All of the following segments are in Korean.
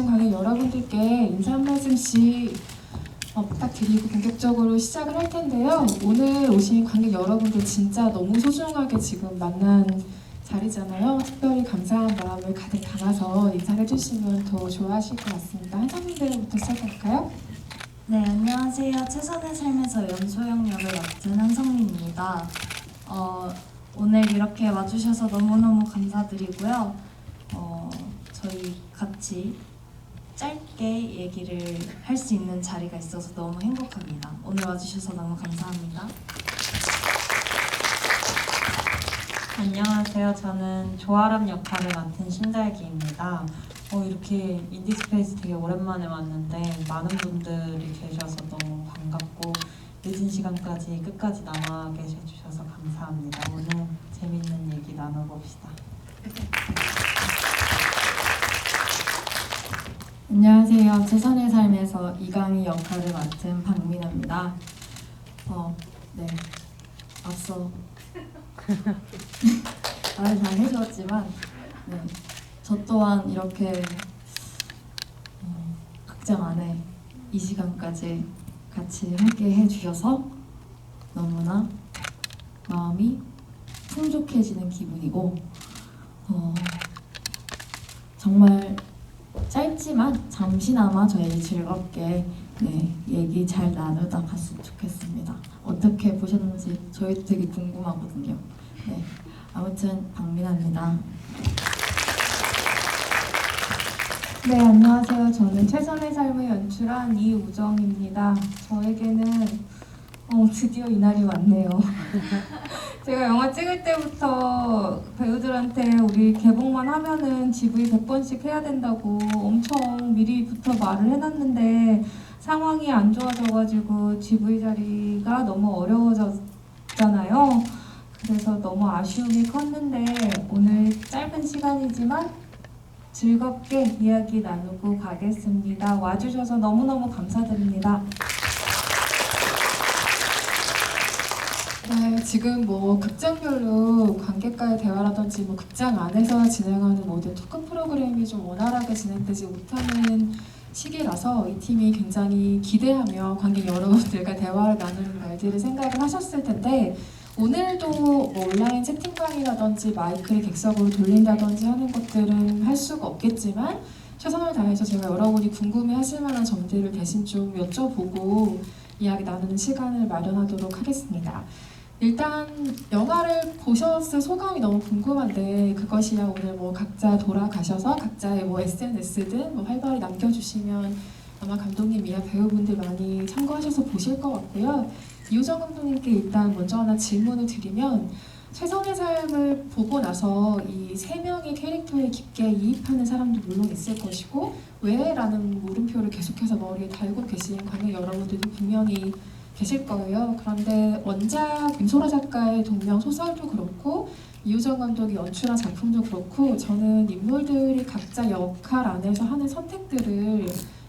오신 관객 여러분들께 인사 한 말씀씩 부탁드리고 본격적으로 시작을 할 텐데요. 오늘 오신 관객 여러분들 진짜 너무 소중하게 지금 만난 자리잖아요. 특별히 감사한 마음을 가득 담아서 인사를 해주시면 더 좋아하실 것 같습니다. 한성민대부터 시작할까요? 네, 안녕하세요. 최선의 삶에서 연소영 역을 맡은 한성민입니다. 오늘 이렇게 와주셔서 너무너무 감사드리고요. 저희 같이 짧게 얘기를 할 수 있는 자리가 있어서 너무 행복합니다. 오늘 와주셔서 너무 감사합니다. 안녕하세요. 저는 조아람 역할을 맡은 신달기입니다. 이렇게 인디스페이스 되게 오랜만에 왔는데 많은 분들이 계셔서 너무 반갑고 늦은 시간까지 끝까지 남아 계셔주셔서 감사합니다. 오늘 재밌는 얘기 나눠봅시다. 안녕하세요. 최선의 삶에서 이강희 역할을 맡은 박민아입니다. 네, 앞서 말을 잘 해주었지만 네, 저 또한 이렇게 극장 안에 이 시간까지 같이 함께 해주셔서 너무나 마음이 풍족해지는 기분이고 정말 짧지만 잠시나마 저희 즐겁게 얘기 잘 나누다 갔으면 좋겠습니다. 어떻게 보셨는지 저희도 되게 궁금하거든요. 네, 아무튼 박민아입니다. 네, 안녕하세요. 저는 최선의 삶을 연출한 이우정입니다. 저에게는 드디어 이날이 왔네요. 제가 영화 찍을 때부터 배우들한테 우리 개봉만 하면은 GV 100번씩 해야 된다고 엄청 미리부터 말을 해놨는데 상황이 안 좋아져가지고 GV 자리가 너무 어려워졌잖아요. 그래서 너무 아쉬움이 컸는데 오늘 짧은 시간이지만 즐겁게 이야기 나누고 가겠습니다. 와주셔서 너무너무 감사드립니다. 네, 지금 극장별로 관객과의 대화라든지 극장 안에서 진행하는 모든 토크 프로그램이 좀 원활하게 진행되지 못하는 시기라서 이 팀이 굉장히 기대하며 관객 여러분들과 대화를 나누는 말들을 생각을 하셨을 텐데 오늘도 온라인 채팅방이라든지 마이크를 객석으로 돌린다든지 하는 것들은 할 수가 없겠지만 최선을 다해서 제가 여러분이 궁금해하실 만한 점들을 대신 좀 여쭤보고 이야기 나누는 시간을 마련하도록 하겠습니다. 일단 영화를 보셨을 소감이 너무 궁금한데 그것이야 오늘 각자 돌아가셔서 각자의 SNS든 활발히 남겨주시면 아마 감독님이야 배우분들 많이 참고하셔서 보실 것 같고요. 이우정 감독님께 일단 먼저 하나 질문을 드리면 최선의 삶을 보고 나서 이 세 명의 캐릭터에 깊게 이입하는 사람도 물론 있을 것이고 왜? 라는 물음표를 계속해서 머리에 달고 계신 관객 여러분들도 분명히 계실 거예요. 그런데 원작 임소라 작가의 동명 소설도 그렇고 이우정 감독이 연출한 작품도 그렇고 저는 인물들이 각자 역할 안에서 하는 선택들을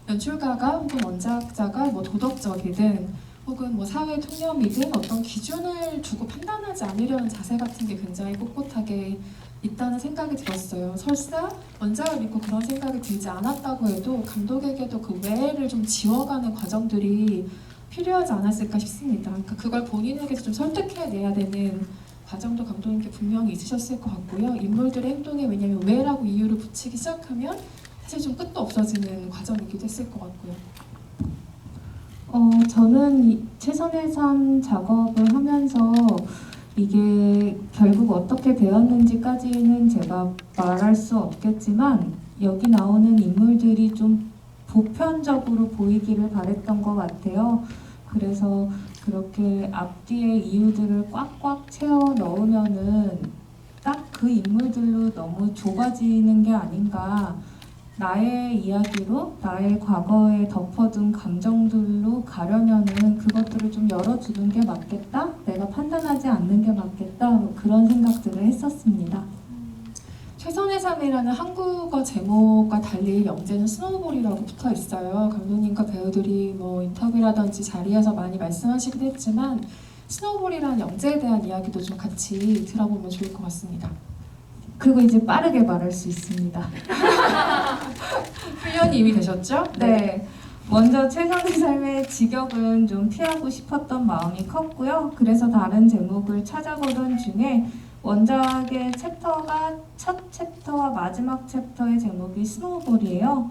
연출가가 혹은 원작자가 도덕적이든 혹은 사회 통념이든 어떤 기준을 두고 판단하지 않으려는 자세 같은 게 굉장히 꼿꼿하게 있다는 생각이 들었어요. 설사 원작을 믿고 그런 생각이 들지 않았다고 해도 감독에게도 그 외를 좀 지워가는 과정들이 필요하지 않았을까 싶습니다. 그러니까 그걸 본인에게서 좀 설득해내야 되는 과정도 감독님께 분명히 있으셨을 것 같고요. 인물들의 행동에 왜냐면 왜라고 이유를 붙이기 시작하면 사실 좀 끝도 없어지는 과정이기도 했을 것 같고요. 저는 최선의 삶 작업을 하면서 이게 결국 어떻게 되었는지까지는 제가 말할 수 없겠지만 여기 나오는 인물들이 좀 보편적으로 보이기를 바랬던 것 같아요. 그래서 그렇게 앞뒤의 이유들을 꽉꽉 채워 넣으면은 딱 그 인물들로 너무 좁아지는 게 아닌가. 나의 이야기로 나의 과거에 덮어둔 감정들로 가려면은 그것들을 좀 열어주는 게 맞겠다? 내가 판단하지 않는 게 맞겠다? 그런 생각들을 했었습니다. 최선의 삶이라는 한국어 제목과 달리 영재는 스노우볼이라고 붙어 있어요. 감독님과 배우들이 인터뷰라든지 자리에서 많이 말씀하시기도 했지만 스노우볼이라는 영재에 대한 이야기도 좀 같이 들어보면 좋을 것 같습니다. 그리고 이제 빠르게 말할 수 있습니다. 표현이 이미 되셨죠? 네. 먼저 최선의 삶의 직역은 좀 피하고 싶었던 마음이 컸고요. 그래서 다른 제목을 찾아보던 중에 원작의 챕터가 첫 챕터와 마지막 챕터의 제목이 스노우볼이에요.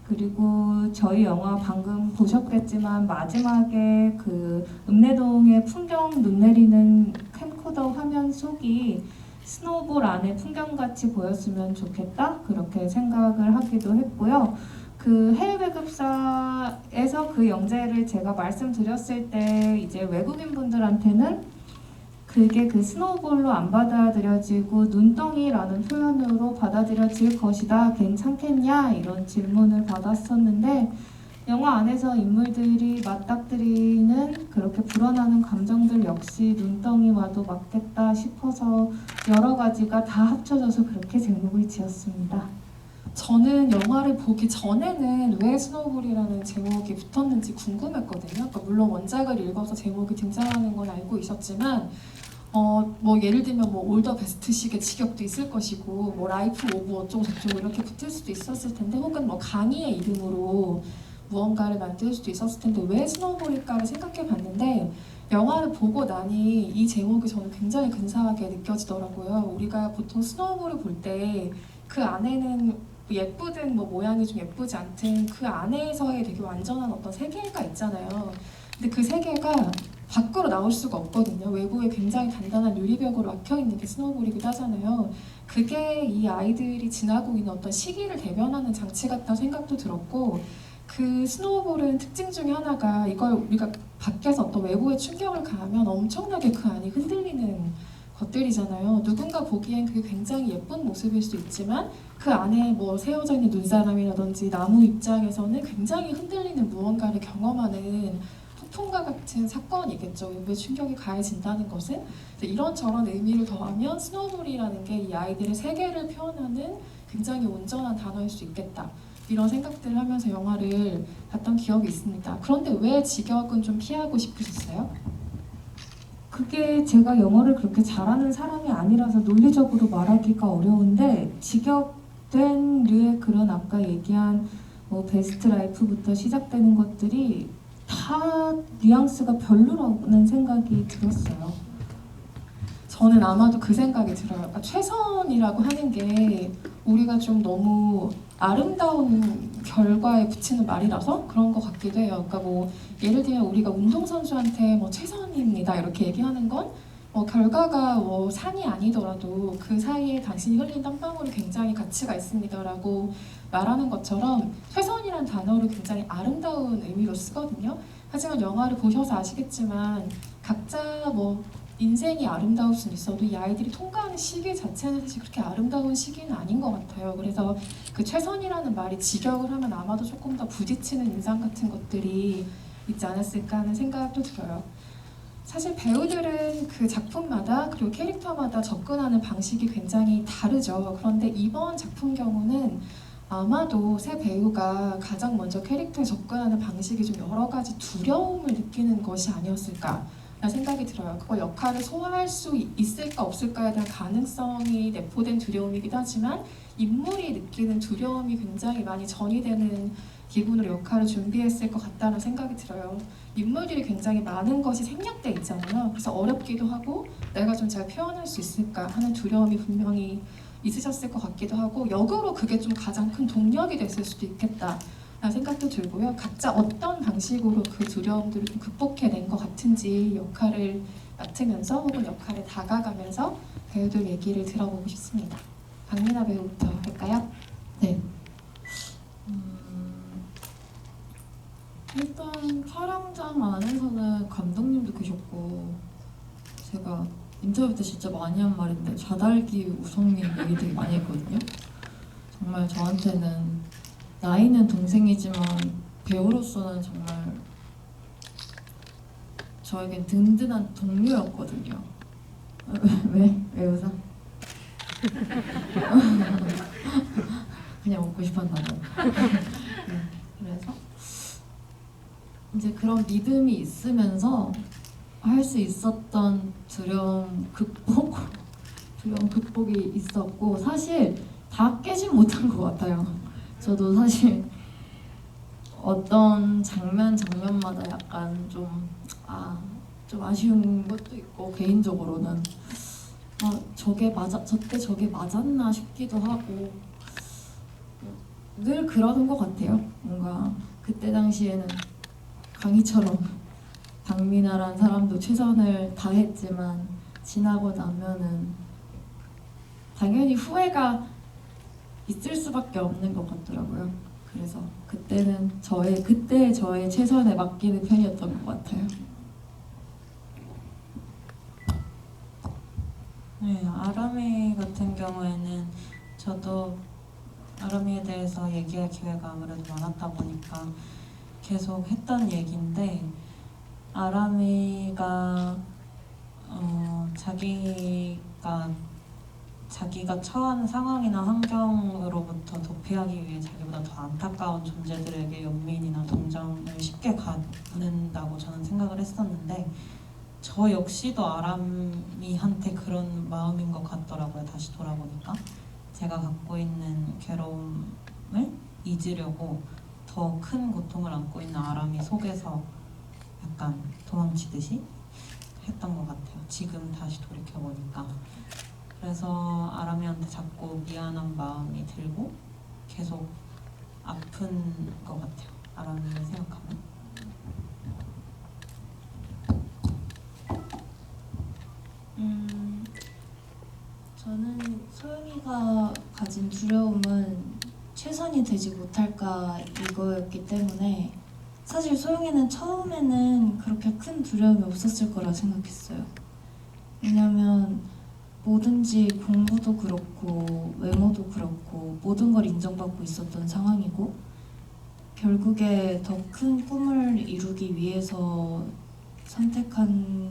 그리고 저희 영화 방금 보셨겠지만 마지막에 그 읍내동의 풍경 눈 내리는 캠코더 화면 속이 스노우볼 안에 풍경같이 보였으면 좋겠다 그렇게 생각을 하기도 했고요. 그 해외배급사에서 그 영재를 제가 말씀드렸을 때 이제 외국인 분들한테는 그게 그 스노우볼로 안 받아들여지고 눈덩이라는 표현으로 받아들여질 것이다. 괜찮겠냐? 이런 질문을 받았었는데 영화 안에서 인물들이 맞닥뜨리는 그렇게 불어나는 감정들 역시 눈덩이와도 맞겠다 싶어서 여러 가지가 다 합쳐져서 그렇게 제목을 지었습니다. 저는 영화를 보기 전에는 왜 스노우볼이라는 제목이 붙었는지 궁금했거든요. 그러니까 물론 원작을 읽어서 제목이 등장하는 건 알고 있었지만 뭐 예를 들면 뭐 올더 베스트식의 직역도 있을 것이고 뭐 라이프 오브 어쩌고 저쩌고 이렇게 붙을 수도 있었을 텐데 혹은 뭐 강희의 이름으로 무언가를 만들 수도 있었을 텐데 왜 스노우볼일까를 생각해 봤는데 영화를 보고 나니 이 제목이 저는 굉장히 근사하게 느껴지더라고요. 우리가 보통 스노우볼을 볼 때 그 안에는 예쁘든 뭐 모양이 좀 예쁘지 않든 그 안에서의 되게 완전한 어떤 세계가 있잖아요. 근데 그 세계가 밖으로 나올 수가 없거든요. 외부에 굉장히 단단한 유리벽으로 막혀 있는 게 스노우볼이기도 하잖아요. 그게 이 아이들이 지나고 있는 어떤 시기를 대변하는 장치 같다는 생각도 들었고 그 스노우볼은 특징 중에 하나가 이걸 우리가 밖에서 어떤 외부의 충격을 가하면 엄청나게 그 안이 흔들리는 것들이잖아요. 누군가 보기엔 그게 굉장히 예쁜 모습일 수 있지만 그 안에 뭐 세워져 있는 눈사람이라든지 나무 입장에서는 굉장히 흔들리는 무언가를 경험하는 폭풍과 같은 사건이겠죠. 외부의 충격이 가해진다는 것은. 이런저런 의미를 더하면 스노우볼이라는 게 이 아이들의 세계를 표현하는 굉장히 온전한 단어일 수 있겠다. 이런 생각들을 하면서 영화를 봤던 기억이 있습니다. 그런데 왜 직역은 좀 피하고 싶으셨어요? 그게 제가 영어를 그렇게 잘하는 사람이 아니라서 논리적으로 말하기가 어려운데 직역된 류의 그런 아까 얘기한 뭐 베스트 라이프부터 시작되는 것들이 다 뉘앙스가 별로라는 생각이 들었어요. 저는 아마도 그 생각이 들어요. 그러니까 최선이라고 하는 게 우리가 좀 너무 아름다운 결과에 붙이는 말이라서 그런 것 같기도 해요. 그러니까 뭐 예를 들면 우리가 운동선수한테 뭐 최선입니다 이렇게 얘기하는 건 결과가 뭐 상이 아니더라도 그 사이에 당신이 흘린 땀방울이 굉장히 가치가 있습니다라고 말하는 것처럼 최선이란 단어를 굉장히 아름다운 의미로 쓰거든요. 하지만 영화를 보셔서 아시겠지만 각자 뭐 인생이 아름다울 수는 있어도 이 아이들이 통과하는 시기 자체는 사실 그렇게 아름다운 시기는 아닌 것 같아요. 그래서 그 최선이라는 말이 직역을 하면 아마도 조금 더 부딪히는 인상 같은 것들이 있지 않았을까 하는 생각도 들어요. 사실 배우들은 그 작품마다 그리고 캐릭터마다 접근하는 방식이 굉장히 다르죠. 그런데 이번 작품 경우는 아마도 새 배우가 가장 먼저 캐릭터에 접근하는 방식이 좀 여러 가지 두려움을 느끼는 것이 아니었을까 생각이 들어요. 그걸 역할을 소화할 수 있을까 없을까에 대한 가능성이 내포된 두려움이기도 하지만 인물이 느끼는 두려움이 굉장히 많이 전이되는 기분으로 역할을 준비했을 것 같다는 생각이 들어요. 인물들이 굉장히 많은 것이 생략돼 있잖아요. 그래서 어렵기도 하고 내가 좀 잘 표현할 수 있을까 하는 두려움이 분명히 있으셨을 것 같기도 하고 역으로 그게 좀 가장 큰 동력이 됐을 수도 있겠다 라는 생각도 들고요. 각자 어떤 방식으로 그 두려움들을 좀 극복해낸 것 같은지 역할을 맡으면서 혹은 역할에 다가가면서 배우들 얘기를 들어보고 싶습니다. 박민아 배우부터 할까요? 네. 일단 촬영장 안에서는 감독님도 계셨고 제가 인터뷰 때 진짜 많이 한 말인데 좌달기 우성민 얘기 되게 많이 했거든요. 정말 저한테는 나이는 동생이지만 배우로서는 정말 저에겐 든든한 동료였거든요. 왜 웃어? 그냥 웃고 싶었나 봐요. 그래서 이제 그런 믿음이 있으면서 할 수 있었던 두려움 극복이 있었고 사실 다 깨진 못한 것 같아요. 저도 사실 어떤 장면마다 약간 좀 아쉬운 것도 있고 개인적으로는 저때 저게 맞았나 싶기도 하고 늘 그러는 것 같아요. 뭔가 그때 당시에는 강희처럼 박민아라는 사람도 최선을 다했지만 지나고 나면은 당연히 후회가 있을 수밖에 없는 것 같더라고요. 그래서 그때는 저의 최선에 맡기는 편이었던 것 같아요. 네, 아람이 같은 경우에는 저도 아람이에 대해서 얘기할 기회가 아무래도 많았다 보니까 계속 했던 얘기인데 아람이가 자기가 처한 상황이나 환경으로부터 도피하기 위해 자기보다 더 안타까운 존재들에게 연민이나 동정을 쉽게 갖는다고 저는 생각을 했었는데 저 역시도 아람이한테 그런 마음인 것 같더라고요. 다시 돌아보니까 제가 갖고 있는 괴로움을 잊으려고 더 큰 고통을 안고 있는 아람이 속에서 약간 도망치듯이 했던 것 같아요. 지금 다시 돌이켜보니까. 그래서 아람이한테 자꾸 미안한 마음이 들고 계속 아픈 것 같아요. 아람이를 생각하면. 저는 소영이가 가진 두려움은 최선이 되지 못할까 이거였기 때문에 사실 소영이는 처음에는 그렇게 큰 두려움이 없었을 거라 생각했어요. 왜냐면 뭐든지 공부도 그렇고 외모도 그렇고 모든 걸 인정받고 있었던 상황이고 결국에 더 큰 꿈을 이루기 위해서 선택한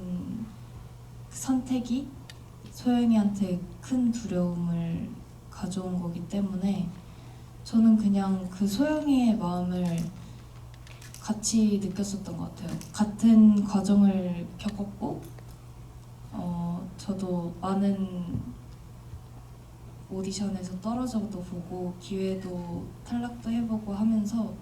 선택이 소영이한테 큰 두려움을 가져온 거기 때문에 저는 그냥 그 소영이의 마음을 같이 느꼈었던 것 같아요. 같은 과정을 겪었고 저도 많은 오디션에서 떨어져도 보고 기회도 탈락도 해보고 하면서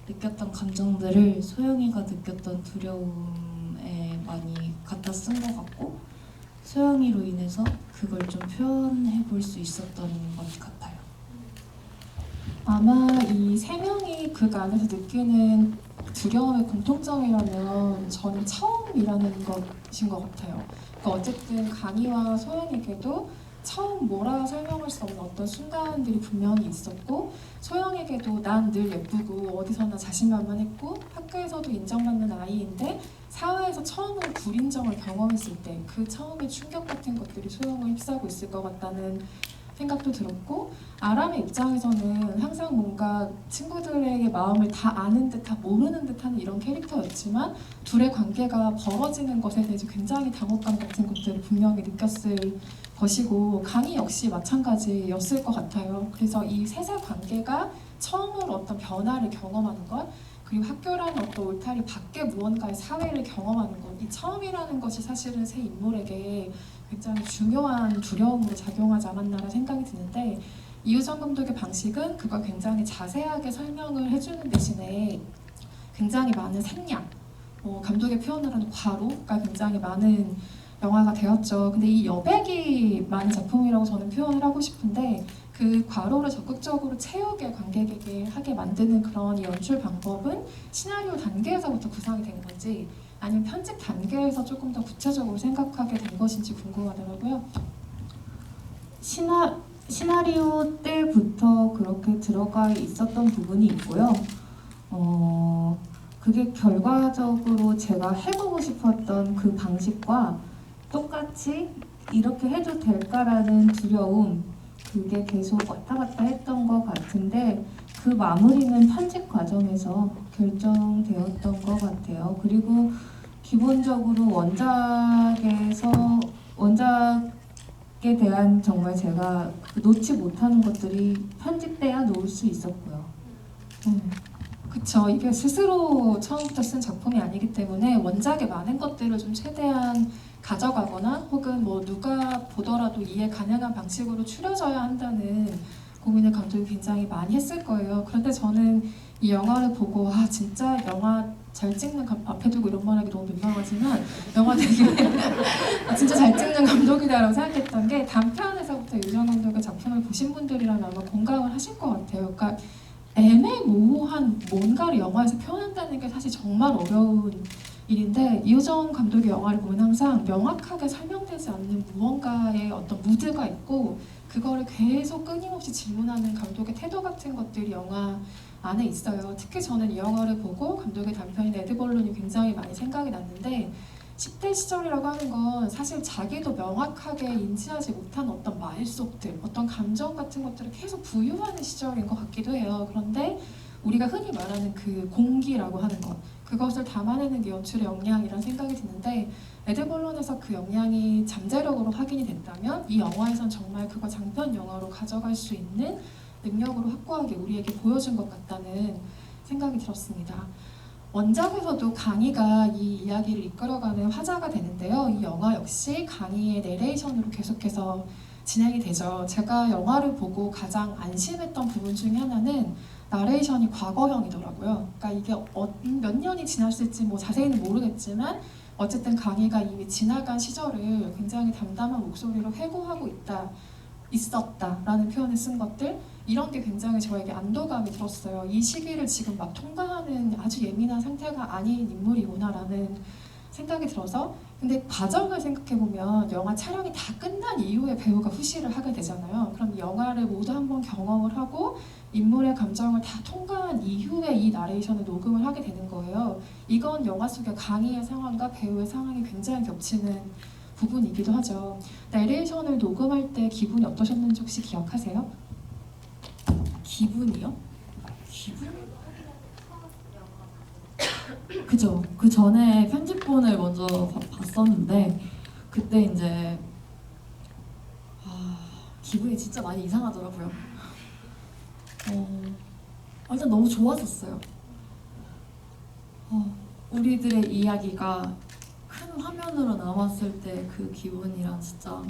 느꼈던 감정들을 소영이가 느꼈던 두려움에 많이 갖다 쓴 것 같고 소영이로 인해서 그걸 좀 표현해 볼 수 있었던 것 같아요. 아마 이 세 명이 그 안에서 느끼는 두려움의 공통점이라면 저는 처음이라는 것인 것 같아요. 그러니까 어쨌든 강희와 소영에게도 처음 뭐라 설명할 수 없는 어떤 순간들이 분명히 있었고 소영에게도 난 늘 예쁘고 어디서나 자신만만했고 학교에서도 인정받는 아이인데 사회에서 처음으로 불인정을 경험했을 때 그 처음의 충격 같은 것들이 소영을 휩싸고 있을 것 같다는 생각도 들었고 아람의 입장에서는 항상 뭔가 친구들에게 마음을 다 아는 듯 다 모르는 듯한 이런 캐릭터였지만 둘의 관계가 벌어지는 것에 대해서 굉장히 당혹감 같은 것들을 분명히 느꼈을 것이고 강희 역시 마찬가지였을 것 같아요. 그래서 이 셋의 관계가 처음으로 어떤 변화를 경험하는 것 그리고 학교라는 어떤 울타리 밖에 무언가의 사회를 경험하는 것 이 처음이라는 것이 사실은 세 인물에게 굉장히 중요한 두려움으로 작용하지 않았나라는 생각이 드는데 이유정 감독의 방식은 그걸 굉장히 자세하게 설명을 해주는 대신에 굉장히 많은 생략, 감독의 표현으로는 과로가 굉장히 많은 영화가 되었죠. 근데 이 여백이 많은 작품이라고 저는 표현을 하고 싶은데 그 과로를 적극적으로 채우게 관객에게 하게 만드는 그런 연출 방법은 시나리오 단계에서부터 구상이 된 건지 아니면 편집 단계에서 조금 더 구체적으로 생각하게 된 것인지 궁금하더라고요. 시나리오 때부터 그렇게 들어가 있었던 부분이 있고요. 그게 결과적으로 제가 해보고 싶었던 그 방식과 똑같이 이렇게 해도 될까라는 두려움 그게 계속 왔다 갔다 했던 것 같은데 그 마무리는 편집 과정에서 결정되었던 것 같아요. 그리고 기본적으로 원작에 대한 정말 제가 놓지 못하는 것들이 편집돼야 놓을 수 있었고요. 그쵸. 이게 스스로 처음부터 쓴 작품이 아니기 때문에 원작의 많은 것들을 좀 최대한 가져가거나 혹은 뭐 누가 보더라도 이해 가능한 방식으로 추려져야 한다는 고민을 감독이 굉장히 많이 했을 거예요. 그런데 저는 이 영화를 보고 진짜 영화 잘 찍는 앞에 두고 이런 말하기 너무 민망하지만 영화 되게 진짜 잘 찍는 감독이다라고 생각했던 게 단편에서부터 유정 감독의 작품을 보신 분들이라면 아마 공감을 하실 것 같아요. 그러니까 애매모호한 뭔가를 영화에서 표현한다는 게 사실 정말 어려운 일인데 이효정 감독의 영화를 보면 항상 명확하게 설명되지 않는 무언가의 어떤 무드가 있고 그거를 계속 끊임없이 질문하는 감독의 태도 같은 것들이 영화 안에 있어요. 특히 저는 이 영화를 보고 감독의 단편인 에드벌룬이 굉장히 많이 생각이 났는데 10대 시절이라고 하는 건 사실 자기도 명확하게 인지하지 못한 어떤 말속들, 어떤 감정 같은 것들을 계속 부유하는 시절인 것 같기도 해요. 그런데 우리가 흔히 말하는 그 공기라고 하는 것, 그것을 담아내는 게 연출의 역량이라는 생각이 드는데 에드벌룬에서 그 역량이 잠재력으로 확인이 됐다면 이 영화에선 정말 그거 장편 영화로 가져갈 수 있는 능력으로 확고하게 우리에게 보여준 것 같다는 생각이 들었습니다. 원작에서도 강희가 이 이야기를 이끌어가는 화자가 되는데요. 이 영화 역시 강희의 내레이션으로 계속해서 진행이 되죠. 제가 영화를 보고 가장 안심했던 부분 중에 하나는 나레이션이 과거형이더라고요. 그러니까 이게 몇 년이 지났을지 뭐 자세히는 모르겠지만 어쨌든 강희가 이미 지나간 시절을 굉장히 담담한 목소리로 회고하고 있었다라는 표현을 쓴 것들, 이런 게 굉장히 저에게 안도감이 들었어요. 이 시기를 지금 막 통과하는 아주 예민한 상태가 아닌 인물이구나라는 생각이 들어서, 근데 과정을 생각해보면 영화 촬영이 다 끝난 이후에 배우가 후시를 하게 되잖아요. 그럼 이 영화를 모두 한번 경험을 하고 인물의 감정을 다 통과한 이후에 이 나레이션을 녹음을 하게 되는 거예요. 이건 영화 속의 강희의 상황과 배우의 상황이 굉장히 겹치는 부분이기도 하죠. 내레이션을 녹음할 때 기분이 어떠셨는지 혹시 기억하세요? 기분이요? 기분? 그죠. 그 전에 편집본을 먼저 봤었는데 그때 이제 기분이 진짜 많이 이상하더라고요. 일단 너무 좋았었어요. 우리들의 이야기가 큰 화면으로 남았을 때 그 기분이랑 진짜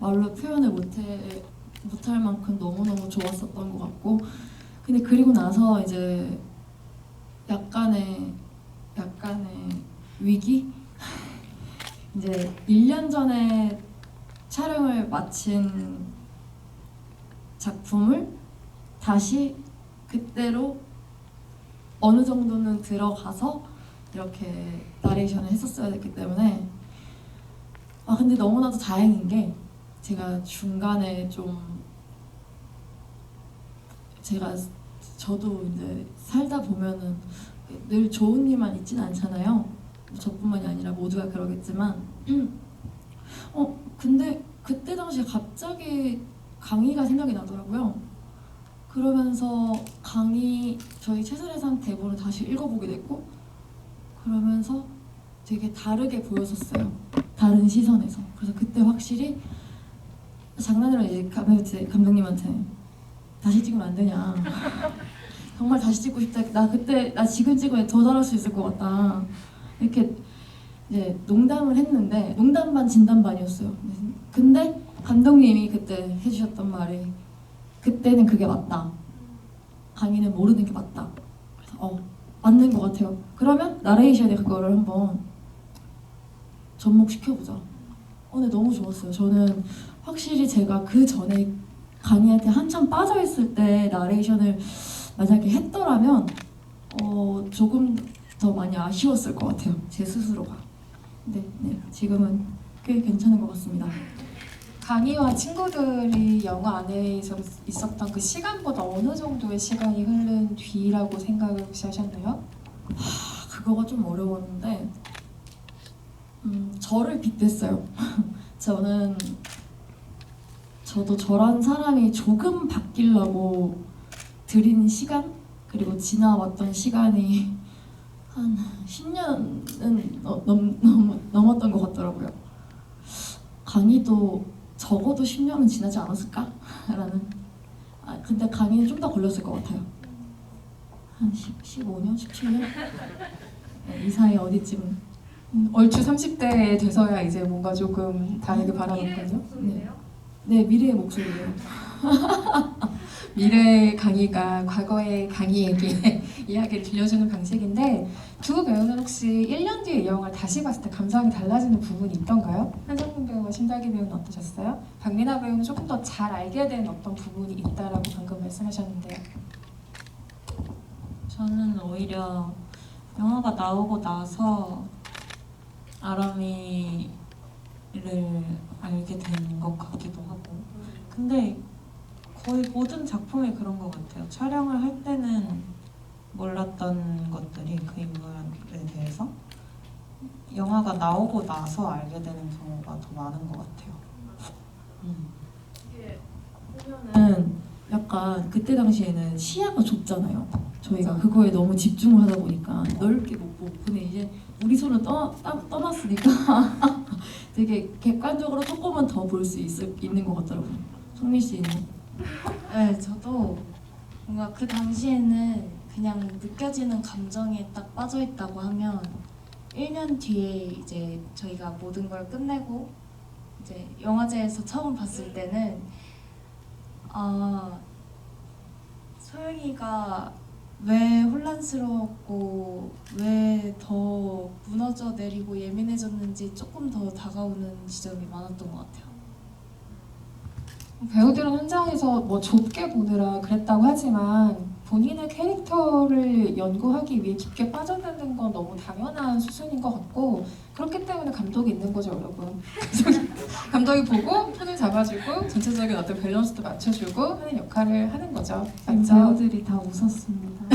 말로 표현을 못할 만큼 너무너무 좋았었던 것 같고, 근데 그리고 나서 이제 약간의 위기? 이제 1년 전에 촬영을 마친 작품을 다시 그때로 어느 정도는 들어가서 이렇게 나레이션을 했었어야 됐기 때문에 근데 너무나도 다행인 게 제가 중간에 저도 이제 살다 보면은 늘 좋은 일만 있진 않잖아요. 저뿐만이 아니라 모두가 그러겠지만 근데 그때 당시에 갑자기 강희가 생각이 나더라고요. 그러면서 저희 최선의 상 대본을 다시 읽어보게 됐고, 그러면서 되게 다르게 보였었어요. 다른 시선에서. 그래서 그때 확실히 장난으로 이제 감독님한테 다시 찍으면 안 되냐. 정말 다시 찍고 싶다. 나 지금 찍으면 더 잘할 수 있을 것 같다. 이렇게 이제 농담을 했는데 농담 반 진담 반이었어요. 근데 감독님이 그때 해주셨던 말이 그때는 그게 맞다. 강희는 모르는 게 맞다. 그래서 맞는 것 같아요. 그러면 나레이션에 그거를 한번 접목시켜보자. 근데 너무 좋았어요. 저는 확실히 제가 그 전에 강희한테 한참 빠져있을 때 나레이션을 만약에 했더라면 조금 더 많이 아쉬웠을 것 같아요. 제 스스로가. 네, 지금은 꽤 괜찮은 것 같습니다. 강희와 친구들이 영화 안에 있었던 그 시간보다 어느 정도의 시간이 흐른 뒤라고 생각을 혹시 하셨나요? 그거가 좀 어려웠는데 저를 빗댔어요. 저도 저란 사람이 조금 바뀌려고 들인 시간, 그리고 지나왔던 시간이 한 10년은 넘었던 것 같더라고요. 강희도 적어도 10년은 지나지 않았을까? 라는. 근데 강희는 좀 더 걸렸을 것 같아요. 한 15년? 17년? 이 사이 어디쯤. 얼추 30대에 돼서야 이제 뭔가 조금 다르게 바라보거든요. 네, 미래의 목소리예요. 미래의 강희가 과거의 강희에게 이야기를 들려주는 방식인데 두 배우는 혹시 1년 뒤에 이 영화를 다시 봤을 때 감상이 달라지는 부분이 있던가요? 한성민 배우와 신달기 배우는 어떠셨어요? 박민아 배우는 조금 더 잘 알게 된 어떤 부분이 있다라고 방금 말씀하셨는데요. 저는 오히려 영화가 나오고 나서 아람이를 알게 된 것 같기도 하고, 근데 거의 모든 작품이 그런 것 같아요. 촬영을 할 때는 몰랐던 것들이 그 인물에 대해서 영화가 나오고 나서 알게 되는 경우가 더 많은 것 같아요. 보면은 약간 그때 당시에는 시야가 좁잖아요. 저희가 그거에 너무 집중을 하다 보니까 넓게 못 보고, 근데 이제 우리 손을 떠났으니까 되게 객관적으로 조금은 더 볼 수 있는 것 같더라고요. 성민 씨는? 네, 저도 뭔가 그 당시에는 그냥 느껴지는 감정에 딱 빠져 있다고 하면 1년 뒤에 이제 저희가 모든 걸 끝내고 이제 영화제에서 처음 봤을 때는 소영이가 왜 혼란스러웠고 왜 더 무너져 내리고 예민해졌는지 조금 더 다가오는 지점이 많았던 것 같아요. 배우들은 현장에서 뭐 좁게 보느라 그랬다고 하지만 본인의 캐릭터를 연구하기 위해 깊게 빠져드는 건 너무 당연한 수순인 것 같고, 그렇기 때문에 감독이 있는 거죠, 여러분. 감독이 보고 톤을 잡아주고 전체적인 어떤 밸런스도 맞춰주고 하는 역할을 하는 거죠. 맞죠? 배우들이 다 웃었습니다.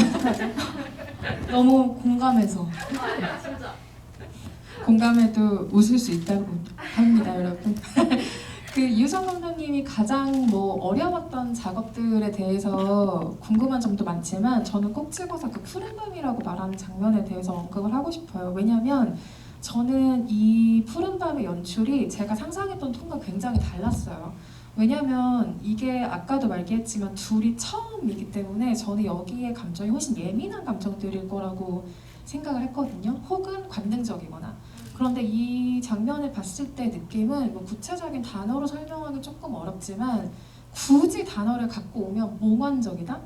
너무 공감해서. 공감해도 웃을 수 있다고 합니다, 여러분. 그 이우정 감독님이 가장 뭐 어려웠던 작업들에 대해서 궁금한 점도 많지만 저는 꼭 집어서 그 푸른 밤이라고 말하는 장면에 대해서 언급을 하고 싶어요. 왜냐면 저는 이 푸른 밤의 연출이 제가 상상했던 톤과 굉장히 달랐어요. 왜냐면 이게 아까도 말했지만 둘이 처음이기 때문에 저는 여기에 감정이 훨씬 예민한 감정들일 거라고 생각을 했거든요. 혹은 관능적이거나. 그런데 이 장면을 봤을 때 느낌은 뭐 구체적인 단어로 설명하기 조금 어렵지만 굳이 단어를 갖고 오면 몽환적이다?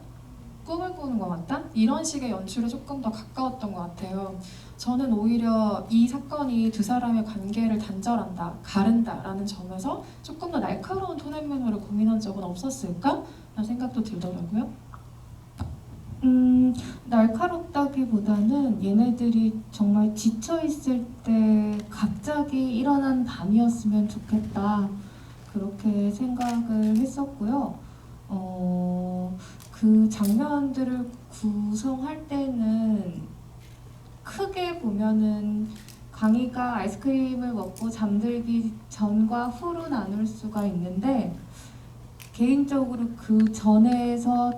꿈을 꾸는 것 같다? 이런 식의 연출에 조금 더 가까웠던 것 같아요. 저는 오히려 이 사건이 두 사람의 관계를 단절한다, 가른다라는 점에서 조금 더 날카로운 톤앤면으로 고민한 적은 없었을까? 라는 생각도 들더라고요. 날카롭다기보다는 얘네들이 정말 지쳐있을 때 갑자기 일어난 밤이었으면 좋겠다, 그렇게 생각을 했었고요. 그 장면들을 구성할 때는 크게 보면은 강희가 아이스크림을 먹고 잠들기 전과 후로 나눌 수가 있는데, 개인적으로 그 전에서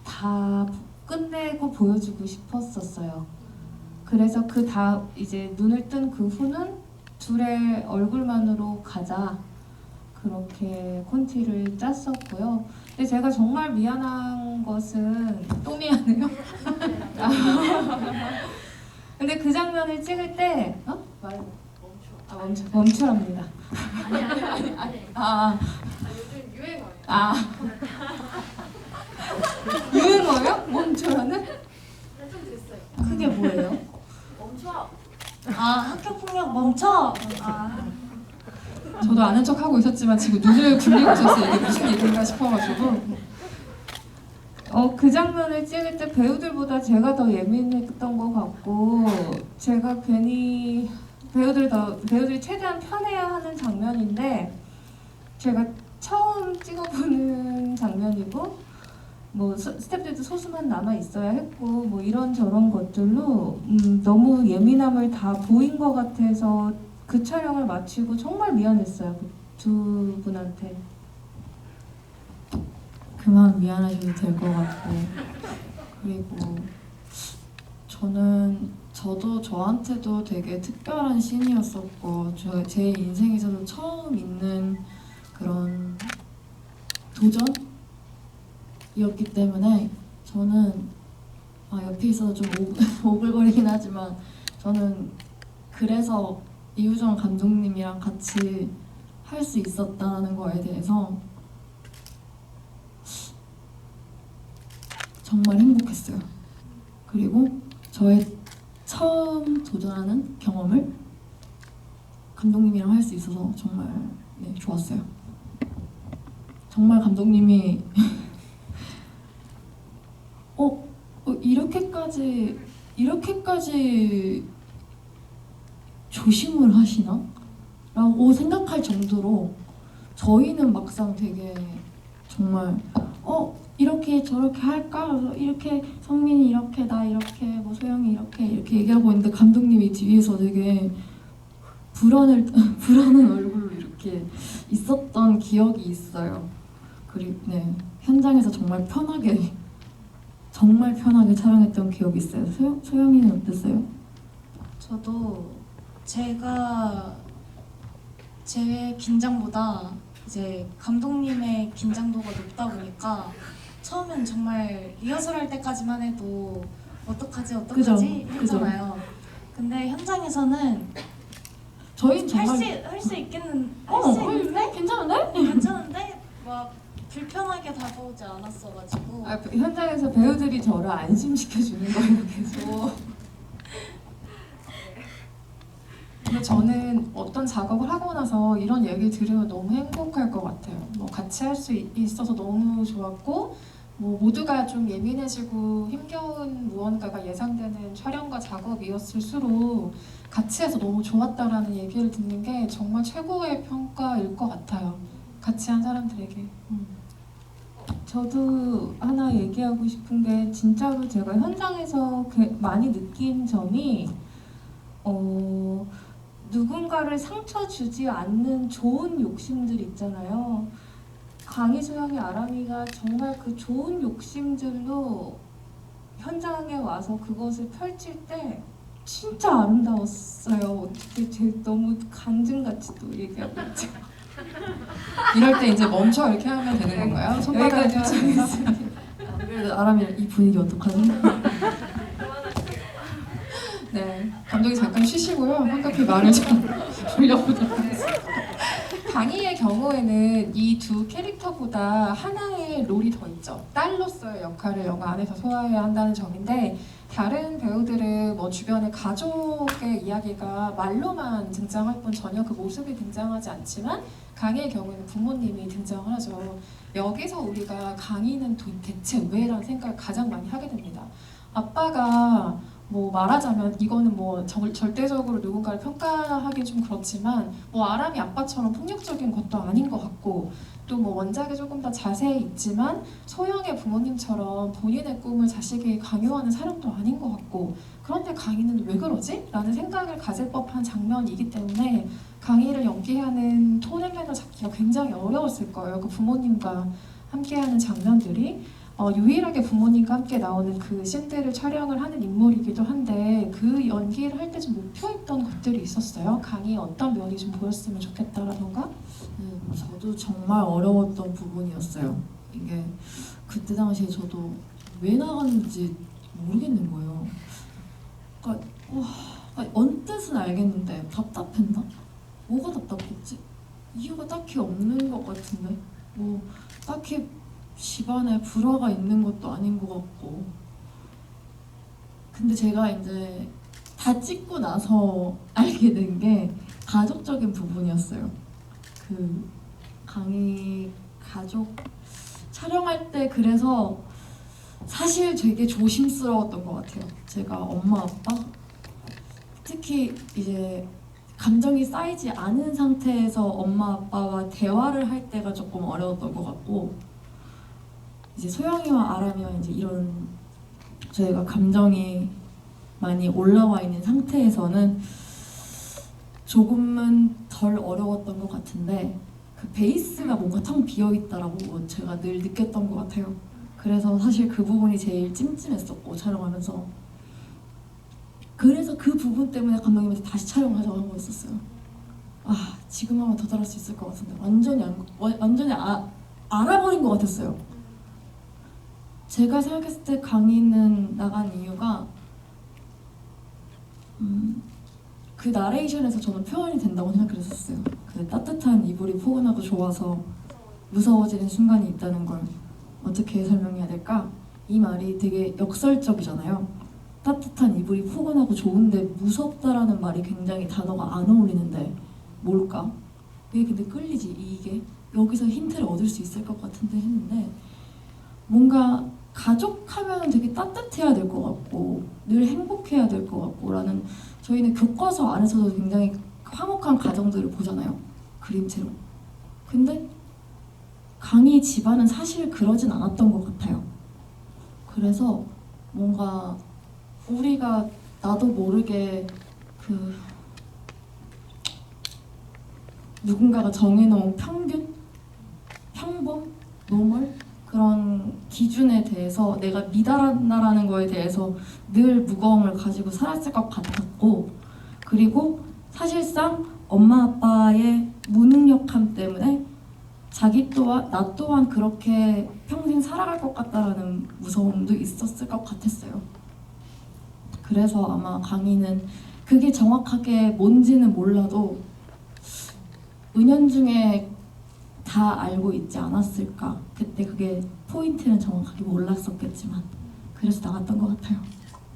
다 끝내고 보여주고 싶었었어요. 그래서 이제 눈을 뜬 그 후는 둘의 얼굴만으로 가자, 그렇게 콘티를 짰었고요. 근데 제가 정말 미안한 것은 또 미안해요. 근데 그 장면을 찍을 때 멈추랍니다. 요즘 유행어예요. 유행어요? 멈춰라는? 좀 됐어요. 그게 뭐예요? 멈춰. 학교폭력 멈춰! 저도 아는 척 하고 있었지만 지금 눈을 굴리고 있었어요. 이게 무슨 얘기인가 싶어가지고. 그 장면을 찍을 때 배우들보다 제가 더 예민했던 것 같고, 제가 괜히 배우들이 최대한 편해야 하는 장면인데, 제가 처음 찍어보는 장면이고, 뭐 스태프들도 소수만 남아 있어야 했고, 뭐 이런저런 것들로 너무 예민함을 다 보인 것 같아서 그 촬영을 마치고 정말 미안했어요, 그 두 분한테. 그만 미안하셔도 될 것 같고, 그리고 저도 저한테도 되게 특별한 씬이었었고, 제 인생에서도 처음 있는 그런 도전이었기 때문에 저는 옆에 있어서 좀 오글거리긴 하지만, 저는 그래서 이우정 감독님이랑 같이 할 수 있었다는 거에 대해서 정말 행복했어요. 그리고 저의 처음 도전하는 경험을 감독님이랑 할 수 있어서 정말 네, 좋았어요. 정말 감독님이 이렇게까지 조심을 하시나? 라고 생각할 정도로 저희는 막상 되게 정말 이렇게 저렇게 할까? 그래서 이렇게 성민이 이렇게 나 이렇게 뭐 소영이 이렇게 얘기하고 있는데 감독님이 뒤에서 되게 불안한 얼굴로 이렇게 있었던 기억이 있어요. 그리고 네, 현장에서 정말 편하게 촬영했던 기억이 있어요. 소영이는 어땠어요? 저도 제가 제 긴장보다 이제 감독님의 긴장도가 높다 보니까 처음엔 정말 리허설할 때까지만 해도 어떡하지 그죠. 했잖아요. 근데 현장에서는 저희는 정말 할 수 있는데 괜찮은데 막 불편하게 다가오지 않았어가지고 현장에서 배우들이 저를 안심시켜주는 거예요, 계속. 근데 저는 어떤 작업을 하고 나서 이런 얘기 들으면 너무 행복할 것 같아요. 뭐 같이 할 수 있어서 너무 좋았고, 뭐 모두가 좀 예민해지고 힘겨운 무언가가 예상되는 촬영과 작업이었을수록 같이 해서 너무 좋았다라는 얘기를 듣는 게 정말 최고의 평가일 것 같아요. 같이 한 사람들에게. 저도 하나 얘기하고 싶은 게 진짜로 제가 현장에서 많이 느낀 점이 누군가를 상처 주지 않는 좋은 욕심들 있잖아요. 강희, 소영이, 아람이가 정말 그 좋은 욕심들로 현장에 와서 그것을 펼칠 때 진짜 아름다웠어요. 어떻게 너무 간증같이 또 얘기하고 있죠. 이럴 때 이제 멈춰 이렇게 하면 되는 건가요? 손바닥을 여기까지 그래도 아람이랑 이 분위기 어떡하지? 네, 감독님 잠깐 쉬시고요. 한가피 말을 좀 돌려보도록 하겠습니다. 강희의 경우에는 이 두 캐릭터보다 하나의 롤이 더 있죠. 딸로서의 역할을 영화 안에서 소화해야 한다는 점인데 다른 배우들은 뭐 주변의 가족의 이야기가 말로만 등장할 뿐 전혀 그 모습이 등장하지 않지만 강희의 경우에는 부모님이 등장을 하죠. 여기서 우리가 강희는 대체 왜라는 생각을 가장 많이 하게 됩니다. 아빠가 뭐 말하자면 이거는 뭐 절대적으로 누군가를 평가하기 좀 그렇지만 뭐 아람이 아빠처럼 폭력적인 것도 아닌 것 같고 또 뭐 원작에 조금 더 자세히 있지만 소영의 부모님처럼 본인의 꿈을 자식에게 강요하는 사람도 아닌 것 같고 그런데 강희는 왜 그러지? 라는 생각을 가질 법한 장면이기 때문에 강희를 연기하는 톤 앤 매너 잡기가 굉장히 어려웠을 거예요. 그 부모님과 함께하는 장면들이 유일하게 부모님과 함께 나오는 그 씬들을 촬영을 하는 인물이기도 한데 그 연기를 할 때 좀 목표했던 것들이 있었어요. 강의 어떤 면이 좀 보였으면 좋겠다라던가? 저도 정말 어려웠던 부분이었어요. 이게 그때 당시에 저도 왜 나갔는지 모르겠는 거예요. 그러니까 언뜻은 알겠는데 답답했나? 뭐가 답답했지? 이유가 딱히 없는 것 같은데 뭐 딱히 집안에 불화가 있는 것도 아닌 것 같고 근데 제가 이제 다 찍고 나서 알게 된 게 가족적인 부분이었어요. 그 강희 가족 촬영할 때 그래서 사실 되게 조심스러웠던 것 같아요. 제가 엄마 아빠 특히 이제 감정이 쌓이지 않은 상태에서 엄마 아빠와 대화를 할 때가 조금 어려웠던 것 같고 이제 소영이와 아람이와 이제 이런 저희가 감정이 많이 올라와 있는 상태에서는 조금은 덜 어려웠던 것 같은데 그 베이스가 뭔가 텅 비어 있다라고 제가 늘 느꼈던 것 같아요. 그래서 사실 그 부분이 제일 찜찜했었고 촬영하면서 그래서 그 부분 때문에 감독님한테 다시 촬영하자고 한 거였었어요. 지금 하면 더 잘할 수 있을 것 같은데 완전히 알아버린 것 같았어요. 제가 생각했을 때 강희는 나간 이유가 그 나레이션에서 저는 표현이 된다고 생각했었어요. 그 따뜻한 이불이 포근하고 좋아서 무서워지는 순간이 있다는 걸 어떻게 설명해야 될까? 이 말이 되게 역설적이잖아요. 따뜻한 이불이 포근하고 좋은데 무섭다라는 말이 굉장히 단어가 안 어울리는데 뭘까? 왜 근데 끌리지 이게? 여기서 힌트를 얻을 수 있을 것 같은데 했는데 뭔가 가족하면 되게 따뜻해야 될 것 같고 늘 행복해야 될 것 같고 라는 저희는 교과서 안에서도 굉장히 화목한 가정들을 보잖아요. 그림체로. 근데 강희 집안은 사실 그러진 않았던 것 같아요. 그래서 뭔가 우리가 나도 모르게 그 누군가가 정해놓은 평균? 평범? 노멀? 그런 기준에 대해서 내가 미달한다라는 거에 대해서 늘 무거움을 가지고 살았을 것 같았고 그리고 사실상 엄마 아빠의 무능력함 때문에 자기 또한 나 또한 그렇게 평생 살아갈 것 같다라는 무서움도 있었을 것 같았어요. 그래서 아마 강희는 그게 정확하게 뭔지는 몰라도 은연중에 다 알고 있지 않았을까. 그때 그게 포인트는 정확하게 몰랐었겠지만 그래서 나갔던 것 같아요.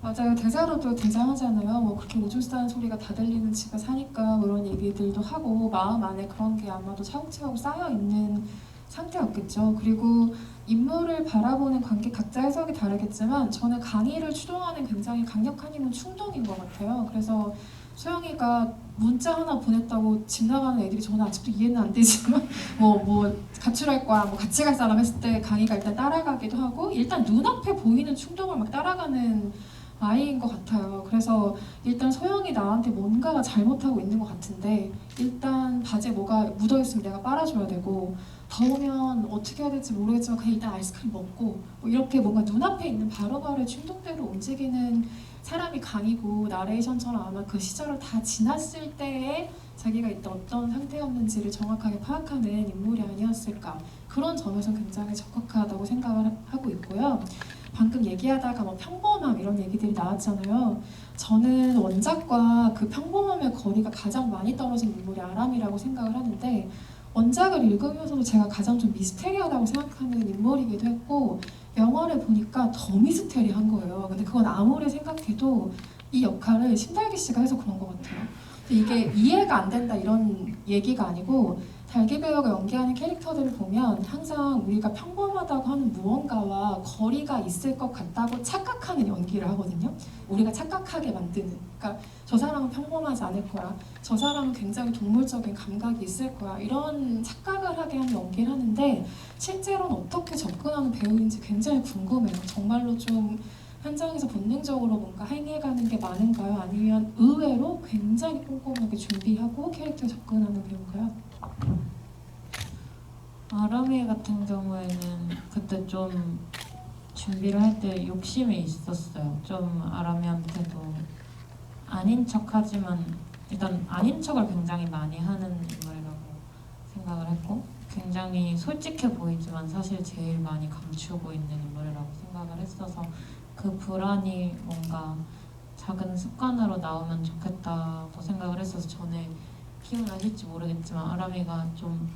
맞아요. 대사로도 대장하잖아요. 뭐 그렇게 오줌 싸는 소리가 다 들리는 집에 사니까 그런 얘기들도 하고 마음 안에 그런 게 아마도 차곡차곡 쌓여 있는 상태였겠죠. 그리고 인물을 바라보는 관계 각자 해석이 다르겠지만 저는 강희를 추종하는 굉장히 강력한 힘은 충동인 것 같아요. 그래서 소영이가 문자 하나 보냈다고 집 나가는 애들이 저는 아직도 이해는 안 되지만 뭐 가출할 거야, 뭐 같이 갈 사람 했을 때 강희가 일단 따라가기도 하고 일단 눈앞에 보이는 충동을 막 따라가는 아이인 것 같아요. 그래서 일단 소영이 나한테 뭔가가 잘못하고 있는 것 같은데 일단 바지에 뭐가 묻어있으면 내가 빨아줘야 되고 더우면 어떻게 해야 될지 모르겠지만 그냥 일단 아이스크림 먹고 뭐 이렇게 뭔가 눈앞에 있는 바로바로 충동대로 움직이는 사람이 강이고 나레이션처럼 아마 그 시절을 다 지났을 때에 자기가 이때 어떤 상태였는지를 정확하게 파악하는 인물이 아니었을까 그런 점에서 굉장히 적확하다고 생각을 하고 있고요. 방금 얘기하다가 뭐 평범함 이런 얘기들이 나왔잖아요. 저는 원작과 그 평범함의 거리가 가장 많이 떨어진 인물이 아람이라고 생각을 하는데 원작을 읽으면서도 제가 가장 좀 미스테리하다고 생각하는 인물이기도 했고 영화를 보니까 더 미스테리한 거예요. 근데 그건 아무리 생각해도 이 역할을 신달기 씨가 해서 그런 것 같아요. 근데 이게 이해가 안 된다 이런 얘기가 아니고 달기 배우가 연기하는 캐릭터들을 보면 항상 우리가 평범하다고 하는 무언가와 거리가 있을 것 같다고 착각하는 연기를 하거든요. 우리가 착각하게 만드는. 그러니까 저 사람은 평범하지 않을 거야. 저 사람은 굉장히 동물적인 감각이 있을 거야. 이런 착각을 하게 하는 연기를 하는데 실제로는 어떻게 접근하는 배우인지 굉장히 궁금해요. 정말로 좀 현장에서 본능적으로 뭔가 행해가는 게 많은가요? 아니면 의외로 굉장히 꼼꼼하게 준비하고 캐릭터에 접근하는 배우인가요? 아람이 같은 경우에는 그때 좀 준비를 할 때 욕심이 있었어요. 좀 아람이한테도 아닌 척하지만 일단 아닌 척을 굉장히 많이 하는 인물이라고 생각을 했고 굉장히 솔직해 보이지만 사실 제일 많이 감추고 있는 인물이라고 생각을 했어서 그 불안이 뭔가 작은 습관으로 나오면 좋겠다고 생각을 했어서 전에 기억나실지 모르겠지만 아람이가 좀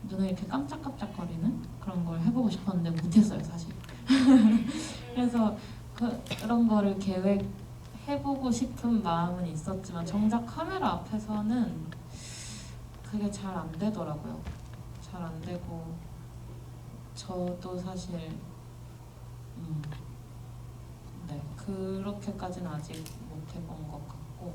눈을 이렇게 깜짝깜짝거리는 그런 걸 해보고 싶었는데 못했어요 사실. 그래서 그런 거를 계획해보고 싶은 마음은 있었지만 정작 카메라 앞에서는 그게 잘 안 되더라고요. 잘 안 되고 저도 사실 네 그렇게까지는 아직 못 해본 것 같고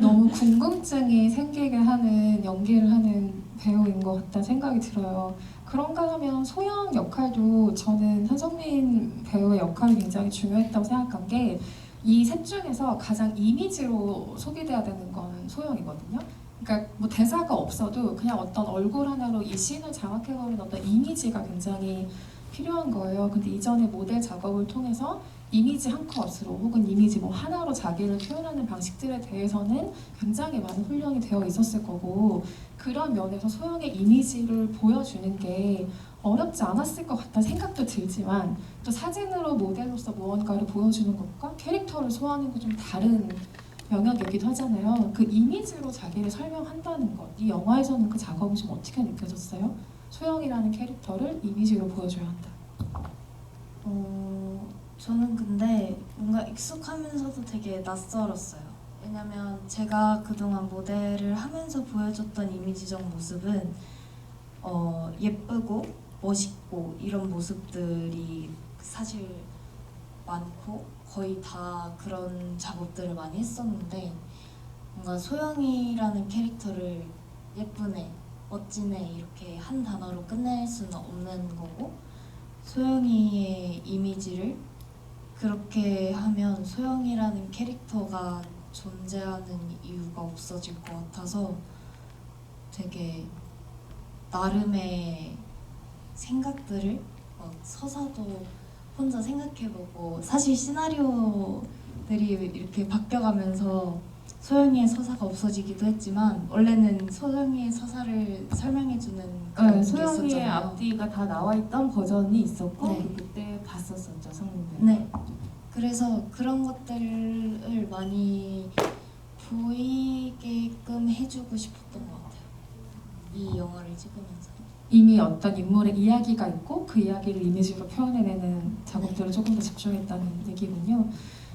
너무 궁금증이 생기게 하는 연기를 하는 배우인 것 같다는 생각이 들어요. 그런가 하면 소영 역할도 저는 한성민 배우의 역할이 굉장히 중요했다고 생각한 게 이 셋 중에서 가장 이미지로 소비돼야 되는 건 소영이거든요. 그러니까 뭐 대사가 없어도 그냥 어떤 얼굴 하나로 이 씬을 장악해버리는 어떤 이미지가 굉장히 필요한 거예요. 근데 이전에 모델 작업을 통해서 이미지 한 컷으로 혹은 이미지 뭐 하나로 자기를 표현하는 방식들에 대해서는 굉장히 많은 훈련이 되어 있었을 거고 그런 면에서 소영의 이미지를 보여주는 게 어렵지 않았을 것 같다는 생각도 들지만 또 사진으로 모델로서 무언가를 보여주는 것과 캐릭터를 소화하는 게 좀 다른 영역이기도 하잖아요. 그 이미지로 자기를 설명한다는 것, 이 영화에서는 그 작업이 좀 어떻게 느껴졌어요? 소영이라는 캐릭터를 이미지로 보여줘야 한다. 저는 근데 뭔가 익숙하면서도 되게 낯설었어요. 왜냐면 제가 그동안 모델을 하면서 보여줬던 이미지적 모습은 예쁘고 멋있고 이런 모습들이 사실 많고 거의 다 그런 작업들을 많이 했었는데 뭔가 소영이라는 캐릭터를 예쁜 애, 멋진 애 이렇게 한 단어로 끝낼 수는 없는 거고 소영이의 이미지를 그렇게 하면 소영이라는 캐릭터가 존재하는 이유가 없어질 것 같아서 되게 나름의 생각들을 막 서사도 혼자 생각해보고 사실 시나리오들이 이렇게 바뀌어가면서 소영이의 서사가 없어지기도 했지만 원래는 소영이의 서사를 설명해주는 그런 게 소영이의 있었잖아요. 앞뒤가 다 나와 있던 버전이 있었고 네. 그때 봤었었죠 성님들. 네. 그래서 그런 것들을 많이 보이게끔 해주고 싶었던 것 같아요. 이 영화를 찍으면서. 이미 어떤 인물의 이야기가 있고 그 이야기를 이미지로 표현해내는 작업들을 조금 더 집중했다는 얘기군요.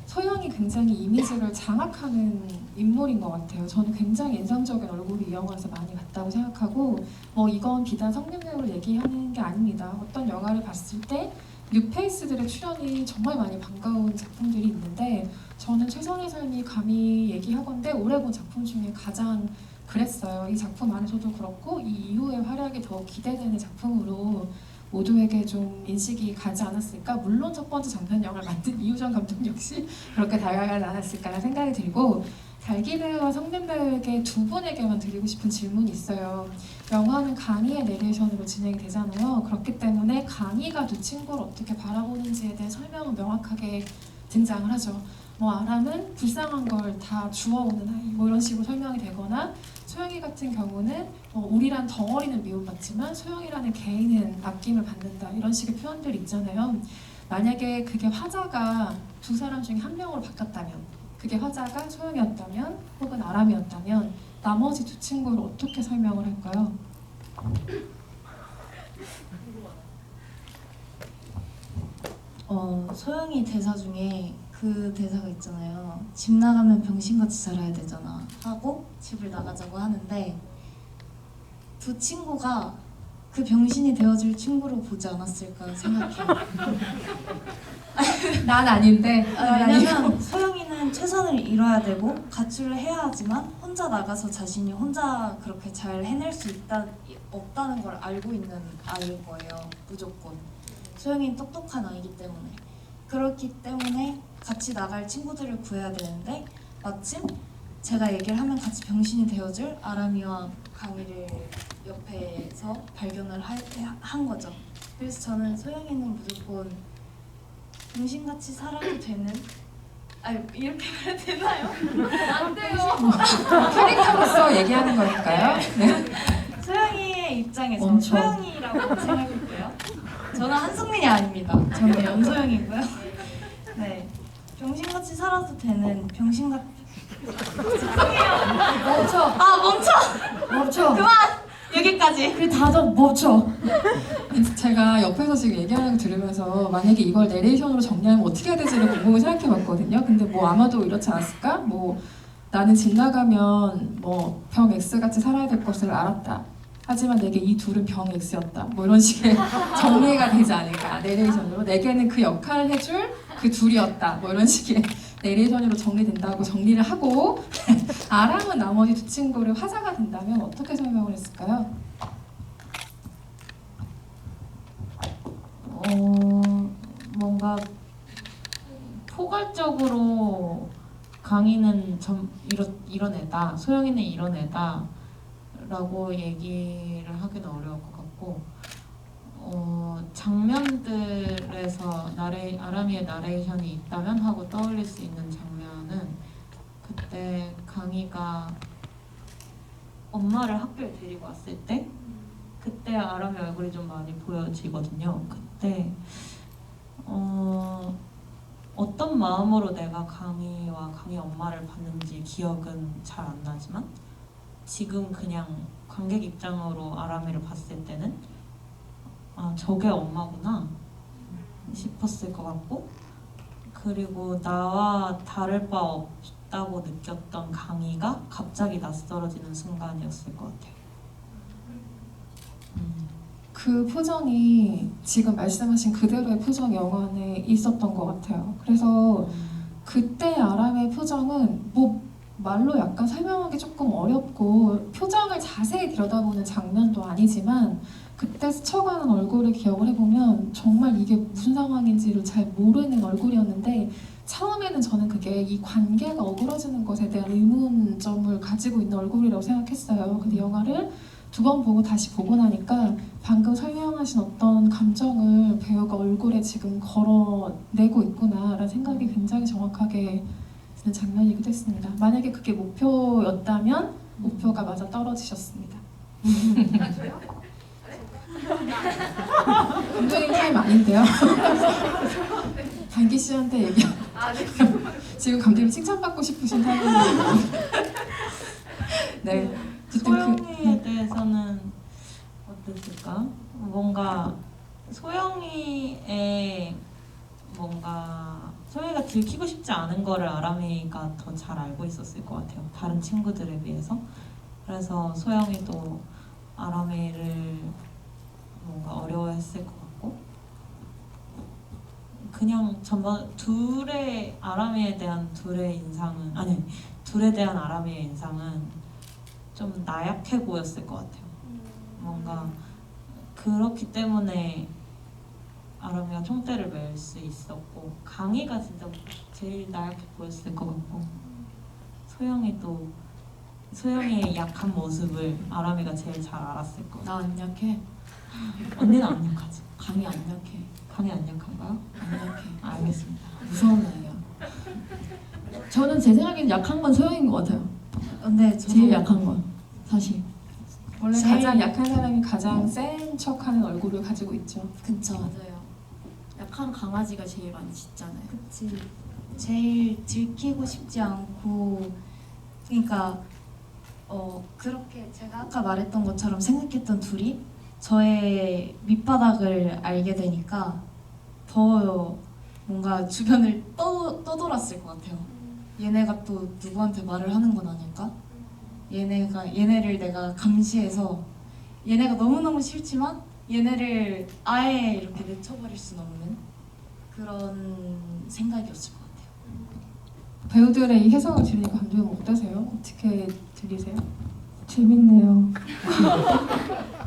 소영이 굉장히 이미지를 장악하는 인물인 것 같아요. 저는 굉장히 인상적인 얼굴이 이 영화에서 많이 봤다고 생각하고 이건 비단 성님 배우를 얘기하는 게 아닙니다. 어떤 영화를 봤을 때 뉴페이스들의 출연이 정말 많이 반가운 작품들이 있는데 저는 최선의 삶이 감히 얘기하건대 올해 본 작품 중에 가장 그랬어요. 이 작품 안에서도 그렇고 이 이후의 활약이 더 기대되는 작품으로 모두에게 좀 인식이 가지 않았을까. 물론 첫 번째 장편 영화를 만든 이우정 감독 역시 그렇게 다가가지 않았을까 생각이 들고 달기 배우와 성민 배우에게 두 분에게만 드리고 싶은 질문이 있어요. 영화는 강희의 내레이션으로 진행이 되잖아요. 그렇기 때문에 강희가 두 친구를 어떻게 바라보는지에 대한 설명은 명확하게 등장을 하죠. 아람은 불쌍한 걸 다 주워오는 아이 이런 식으로 설명이 되거나 소영이 같은 경우는 우리란 덩어리는 미움받지만 소영이라는 개인은 아낌을 받는다 이런 식의 표현들이 있잖아요. 만약에 그게 화자가 두 사람 중에 한 명으로 바뀌었다면 그게 화자가 소영이었다면 혹은 아람이었다면 나머지 두 친구를 어떻게 설명을 할까요? 소영이 대사 중에 그 대사가 있잖아요. 집 나가면 병신같이 살아야 되잖아 하고 집을 나가자고 하는데 두 친구가 그 병신이 되어줄 친구로 보지 않았을까 생각해요. 난 아닌데 왜냐면 소영이는 최선을 이뤄야 되고 가출을 해야 하지만 혼자 나가서 자신이 혼자 그렇게 잘 해낼 수 없다는 걸 알고 있는 아이일 거예요. 무조건. 소영이는 똑똑한 아이기 때문에. 그렇기 때문에 같이 나갈 친구들을 구해야 되는데 마침 제가 얘기를 하면 같이 병신이 되어줄 아람이와 강희를 옆에서 발견을 한 거죠. 그래서 저는 소영이는 무조건 병신같이 살아도 되는 이렇게 말해도 되나요? 안 돼요. 캐릭터로서 얘기하는 거니까요. 네. 소영이의 입장에서 멈춰. 소영이라고 생각할게요. 저는 한승민이 아닙니다. 저는 연소영이고요. 네, 병신같이 살아도 되는 병신같. 멈춰. 멈춰. 그만. 여기까지. 그 다들 멈춰. 제가 옆에서 지금 얘기하는 거 들으면서 만약에 이걸 내레이션으로 정리하면 어떻게 해야 되지를 곰곰이 생각해봤거든요. 근데 아마도 이렇지 않았을까? 나는 집 나가면 병 X 같이 살아야 될 것을 알았다. 하지만 내게 이 둘은 병 X였다. 이런 식의 정리가 되지 않을까. 내레이션으로 내게는 그 역할을 해줄 그 둘이었다. 이런 식의 내레이션으로 정리된다고 정리를 하고 아람은 나머지 두 친구를 화자가 된다면 어떻게 설명을 했을까요? 뭔가 포괄적으로 강희는 이런 애다, 소영이는 이런 애다 라고 얘기를 하기는 어려울 것 같고 장면들에서 아람이의 나레이션이 있다면 하고 떠올릴 수 있는 장면은 그때 강희가 엄마를 학교에 데리고 왔을 때 그때 아람의 얼굴이 좀 많이 보여지거든요. 그때 어떤 마음으로 내가 강희와 강희 엄마를 봤는지 기억은 잘 안 나지만 지금 그냥 관객 입장으로 아람이를 봤을 때는 저게 엄마구나 싶었을 것 같고, 그리고 나와 다를 바 없다고 느꼈던 강희가 갑자기 낯설어지는 순간이었을 것 같아요. 그 표정이 지금 말씀하신 그대로의 표정이 영화 안에 있었던 것 같아요. 그래서 그때 아람의 표정은 뭐 말로 약간 설명하기 조금 어렵고 표정을 자세히 들여다보는 장면도 아니지만 그때 스쳐가는 얼굴을 기억을 해보면 정말 이게 무슨 상황인지를 잘 모르는 얼굴이었는데 처음에는 저는 그게 이 관계가 어그러지는 것에 대한 의문점을 가지고 있는 얼굴이라고 생각했어요. 근데 영화를 2번 보고 다시 보고 나니까 방금 설명하신 어떤 감정을 배우가 얼굴에 지금 걸어내고 있구나라는 생각이 굉장히 정확하게 드는 장면이기도 했습니다. 만약에 그게 목표였다면 목표가 맞아 떨어지셨습니다. 감독님 타임 아닌데요? 단기 씨한테 얘기. 지금 감독님 칭찬받고 싶으신 타임인데. 네. 소영이에 대해서는 어땠을까? 뭔가 소영이의 소영이가 들키고 싶지 않은 거를 아람이가 더 잘 알고 있었을 것 같아요. 다른 친구들에 비해서. 그래서 소영이도 아람이를 뭔가 어려워했을 것 같고, 그냥 전반 둘의 아람이에 대한 둘에 대한 아람이의 인상은 좀 나약해 보였을 것 같아요. 뭔가 그렇기 때문에 아람이가 총대를 맬 수 있었고, 강희가 진짜 제일 나약해 보였을 것 같고, 소영이의 약한 모습을 아람이가 제일 잘 알았을 것 같아요. 나 안 약해. 언니는 안 약하지? 강이 안 약해. 강희 안 약한가요? 안 약해. 알겠습니다. 무서운 애야. 저는 제 생각에는 약한 건 소영인 것 같아요. 근데 저도 제일 약한 건 사실. 원래 제일- 가장 약한 사람이 가장 센 척하는 얼굴을 가지고 있죠. 그쵸. 맞아요. 약한 강아지가 제일 많이 짖잖아요. 그치. 제일 들키고 싶지 않고, 그러니까 그렇게 제가 아까 말했던 것처럼 생각했던 둘이 저의 밑바닥을 알게 되니까 더 뭔가 주변을 떠돌았을 것 같아요. 얘네가 또 누구한테 말을 하는 건 아닐까? 얘네를 내가 감시해서 얘네가 너무너무 싫지만 얘네를 아예 이렇게 내쳐버릴 순 없는 그런 생각이었을 것 같아요. 배우들의 이 해석을 들으니까 감독님 어떠세요? 어떻게 들리세요? 재밌네요.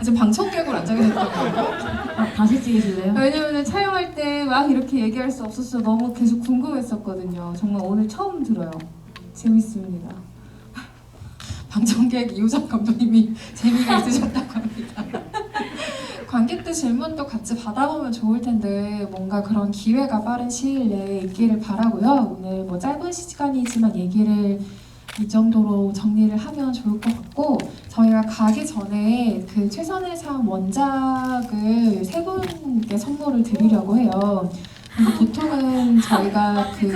지금 방청객으로 앉아 계셨던 거예요? 다시 찍으실래요? 왜냐면 촬영할 때 막 이렇게 얘기할 수 없어서 너무 계속 궁금했었거든요. 정말 오늘 처음 들어요. 재밌습니다. 방청객 이우정 감독님이 재미가 있으셨다고 합니다. 관객들 질문도 같이 받아보면 좋을 텐데 뭔가 그런 기회가 빠른 시일 내에 있기를 바라고요. 오늘 뭐 짧은 시간이지만 얘기를 이 정도로 정리를 하면 좋을 것 같고, 저희가 가기 전에 그 최선의 삶 원작을 3분께 선물을 드리려고 해요. 근데 보통은 저희가 그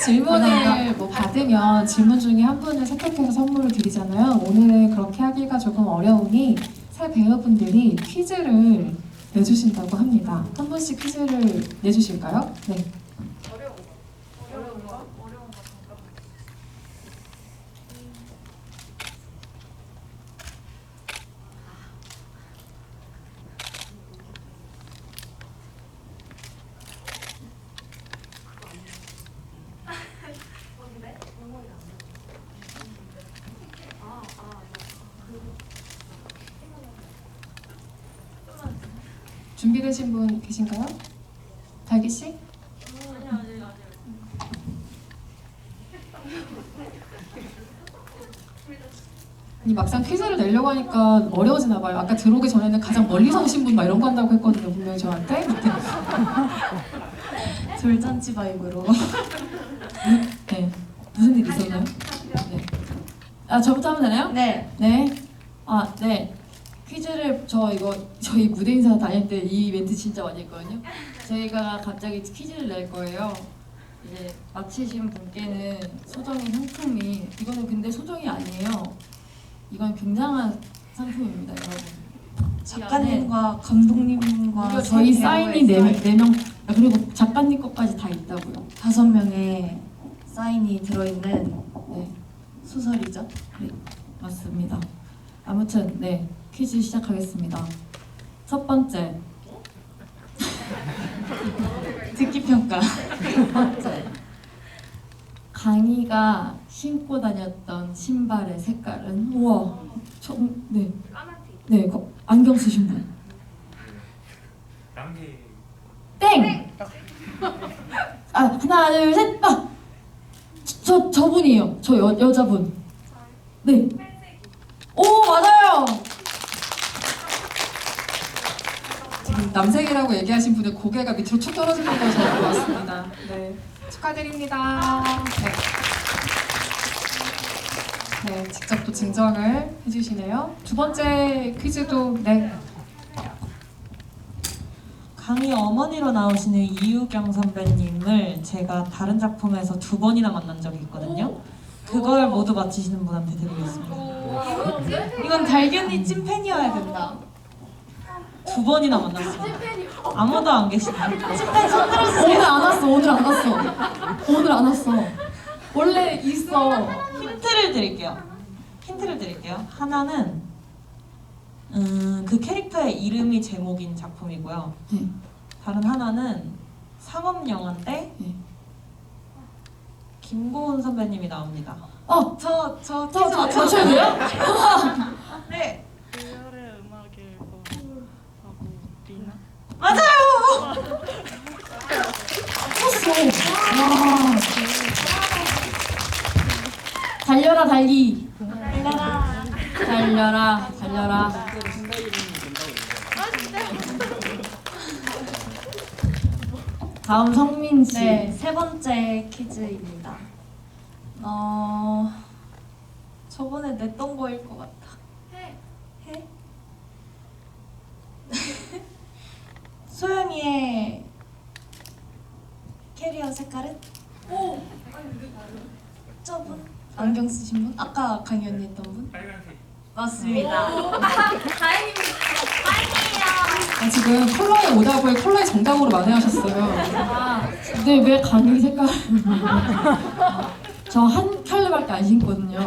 질문을 뭐 받으면 질문 중에 한 분을 선택해서 선물을 드리잖아요. 오늘은 그렇게 하기가 조금 어려우니 새 배우분들이 퀴즈를 내주신다고 합니다. 한 분씩 퀴즈를 내주실까요? 네. 준비되신 분 계신가요? 달기 씨? 아니 막상 퀴즈를 내려고 하니까 어려워지나 봐요. 아까 들어오기 전에는 가장 멀리서 오신 분 막 이런 거 한다고 했거든요. 분명히 저한테. 돌잔치 바이브로. 네. 무슨 일 있었나요? 네. 아 저부터 하면 되나요? 네. 네. 아 네. 퀴즈를 저희 무대 인사 다닐 때 이 멘트 진짜 많이 했거든요. 저희가 갑자기 퀴즈를 낼 거예요. 이제 맞히신 분께는 소정의 상품이, 이거는 근데 소정이 아니에요. 이건 굉장한 상품입니다, 여러분. 작가님과 감독님과 무려 저희 사인이 네 명, 그리고 작가님 것까지 다 있다고요. 5명의 사인이 들어있는 네, 소설이죠. 맞습니다. 아무튼 네, 퀴즈 시작하겠습니다. 첫 번째, 듣기 평가. 첫 번째. 강희가 신고 다녔던 신발의 색깔은? 우와, 네, 네, 안경 쓰신 분. 남기 땡! 아, 하나, 둘, 셋, 아! 저분이에요. 저 여자분. 네. 오, 맞아요! 지금 남색이라고 얘기하신 분의 고개가 밑으로 쭉 떨어지는 걸 저도 봤습니다. 네. 축하드립니다. 네. 네, 직접 또 증정을 해주시네요. 두 번째 퀴즈도, 네. 강희 어머니로 나오시는 이유경 선배님을 제가 다른 작품에서 2번이나 만난 적이 있거든요. 그걸 모두 맞히시는 분한테 드리겠습니다. 이건 달견이 찐팬이어야 된다. 2번이나 만났어요. 아무도 안 계시네요. 오늘 안 왔어, 오늘 안 왔어. 오늘 안 왔어. 원래 있어. 힌트를 드릴게요. 하나는 그 캐릭터의 이름이 제목인 작품이고요. 네. 다른 하나는 상업 영화인데 네. 김고은 선배님이 나옵니다. 저 저 퀴즈 맞춰야 돼요? 네, 그녀의 음악 앨범하고 리나? 와. 달려라 달리. 달려라. 다음 성민 씨. 네, 세 번째 퀴즈입니다. 저번에 냈던 거일 것 같아. 해? 소영이의 캐리어 색깔은? 저분? 안경 쓰신 분? 아까 강희 언니 했던 분? 빨간색 맞습니다. 지금 컬러의 오답을 컬러의 정답으로 만회하셨어요. 근데 왜 강의 색깔? 저 한 켤레밖에 안 신거든요.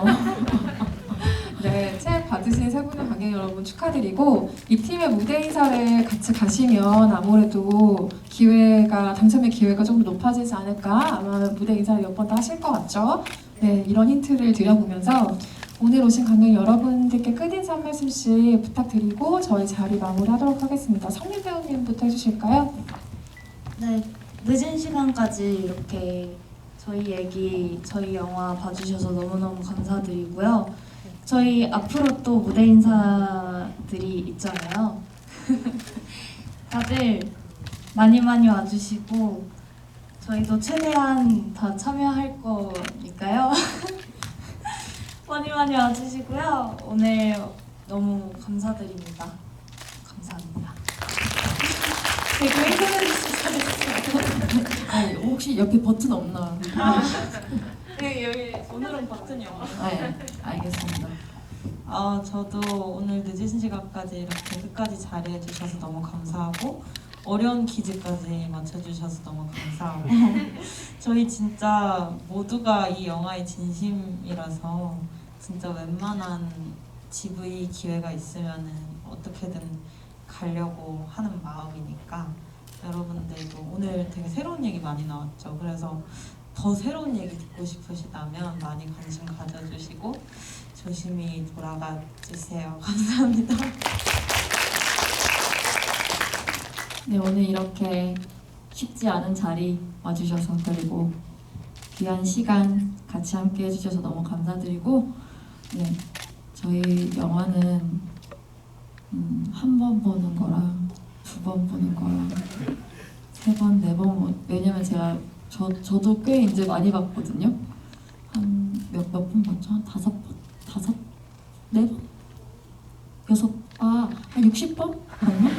네, 책 받으신 세 분의 관객 여러분 축하드리고 이 팀의 무대 인사를 같이 가시면 아무래도 당첨의 기회가 좀 더 높아지지 않을까. 아마 무대 인사를 몇 번 더 하실 것 같죠? 네, 이런 힌트를 드려보면서 오늘 오신 관객 여러분들께 끝인사 한 말씀씩 부탁드리고 저희 자리 마무리하도록 하겠습니다. 성민 배우님부터 해주실까요? 네, 늦은 시간까지 이렇게 저희 영화 봐주셔서 너무너무 감사드리고요. 저희 앞으로 또 무대 인사들이 있잖아요. 다들 많이 와주시고 저희도 최대한 다 참여할 거니까요. 많이 와주시고요. 오늘 너무 감사드립니다. 감사합니다. 되게 힐끔해주셔서 아니, 혹시 옆에 버튼 없나? 네, 여기 오늘은 버튼이 없네요. 네, 알겠습니다. 저도 오늘 늦은 시간까지 이렇게 끝까지 자리해 주셔서 너무 감사하고 어려운 퀴즈까지 맞춰주셔서 너무 감사하고 저희 진짜 모두가 이 영화의 진심이라서 진짜 웬만한 GV 기회가 있으면은 어떻게든 가려고 하는 마음이니까 여러분들도 오늘 되게 새로운 얘기 많이 나왔죠. 그래서 더 새로운 얘기 듣고 싶으시다면 많이 관심 가져주시고 조심히 돌아가 주세요. 감사합니다. 네, 오늘 이렇게 쉽지 않은 자리 와주셔서 그리고 귀한 시간 같이 함께 해주셔서 너무 감사드리고 네, 저희 영화는 한 번 보는 거랑 2번 보는 거랑 3번, 4번 왜냐면 제가 저도 꽤 이제 많이 봤거든요. 한 몇 번 봤죠? 한 5번? 4번? 6번? 한 60번? 맞나?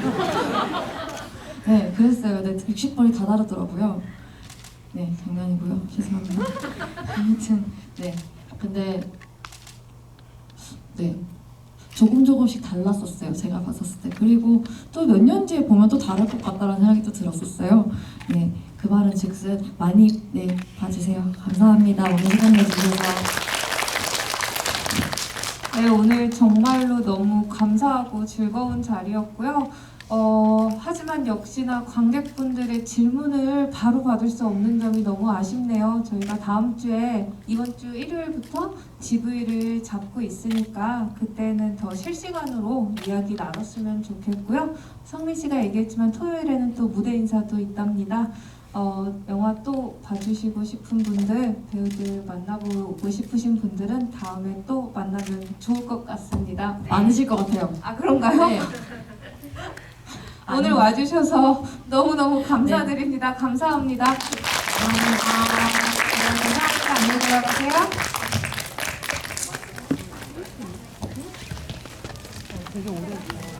네, 그랬어요. 네, 60번이 다 다르더라고요. 네, 장난이고요. 죄송합니다. 아무튼 네, 근데 네, 조금씩 달랐었어요. 제가 봤었을 때. 그리고 또 몇 년 뒤에 보면 또 다를 것 같다라는 생각이 또 들었었어요. 네, 그 말은 즉슨 많이 봐주세요. 감사합니다. 오늘 시간 내주셔서. 네, 오늘 정말로 너무 감사하고 즐거운 자리였고요. 하지만 역시나 관객분들의 질문을 바로 받을 수 없는 점이 너무 아쉽네요. 저희가 다음 주에 이번 주 일요일부터 GV를 잡고 있으니까 그때는 더 실시간으로 이야기 나눴으면 좋겠고요. 성민 씨가 얘기했지만 토요일에는 또 무대 인사도 있답니다. 영화 또 봐주시고 싶은 분들, 배우들 만나보고 싶으신 분들은 다음에 또 만나면 좋을 것 같습니다. 많으실 것 같아요. 아, 그런가요? 네. 오늘 와주셔서 너무너무 감사드립니다. 감사합니다. 감사합니다. 안녕히 들어가세요.